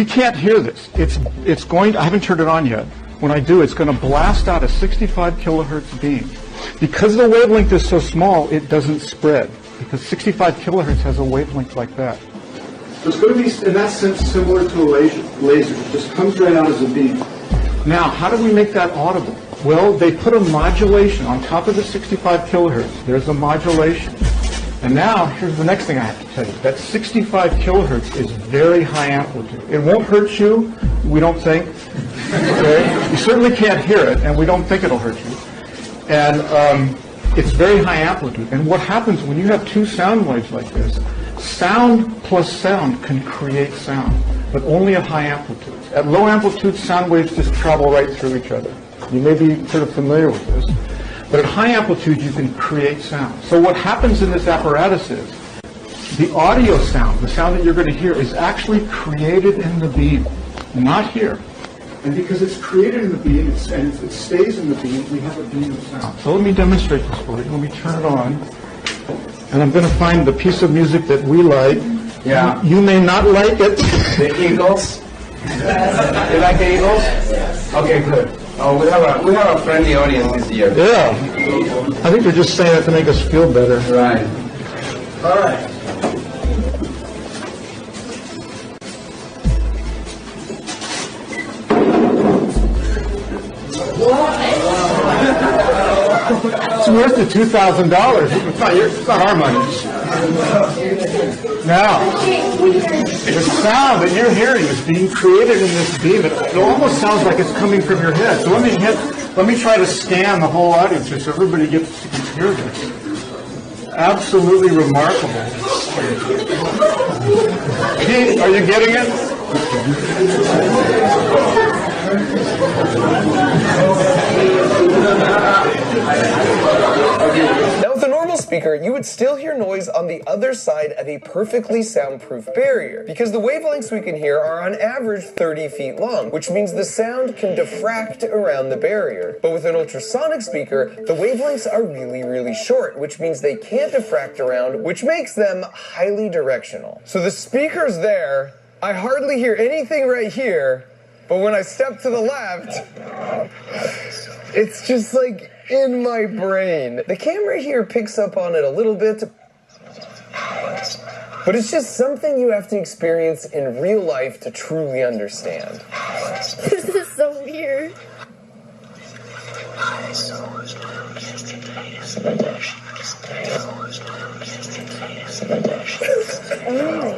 we can't hear this. It's going, I haven't turned it on yet. When I do, it's going to blast out a 65 kilohertz beam. Because the wavelength is so small, it doesn't spread. Because 65 kilohertz has a wavelength like that. So it's going to be, in that sense, similar to a laser. It just comes right out as a beam. Now, how do we make that audible? Well, they put a modulation on top of the 65 kilohertz. There's a modulation. And now, here's the next thing I have to tell you. That 65 kilohertz is very high amplitude. It won't hurt you, we don't think. Okay? You certainly can't hear it, and we don't think it'll hurt you. And it's very high amplitude. And what happens when you have two sound waves like this, sound plus sound can create sound, but only at high amplitudes. At low amplitude, sound waves just travel right through each other. You may be sort of familiar with this. But at high amplitude, you can create sound. So what happens in this apparatus is the audio sound, the sound that you're going to hear, is actually created in the beam, not here. And because it's created in the beam and it stays in the beam, we have a beam of sound. So let me demonstrate this for you. Let me turn it on. And I'm going to find the piece of music that we like. Yeah. You may not like it. The Eagles? You like the Eagles? Okay, good. Oh, we have a friendly audience this year. Yeah. I think they're just saying that to make us feel better. Right. All right. It's worth the $2,000. It's not our money. Now, the sound that you're hearing is being created in this beam. It almost sounds like it's coming from your head. So let me try to scan the whole audience here so everybody gets to hear this. Absolutely remarkable. Pete, are you getting it? Now with a normal speaker, you would still hear noise on the other side of a perfectly soundproof barrier, because the wavelengths we can hear are on average 30 feet long, which means the sound can diffract around the barrier. But with an ultrasonic speaker, the wavelengths are really, really short, which means they can't diffract around, which makes them highly directional. So the speaker's there, I hardly hear anything right here, but when I step to the left, it's just like in my brain. The camera here picks up on it a little bit, but it's just something you have to experience in real life to truly understand. This is so weird. Oh.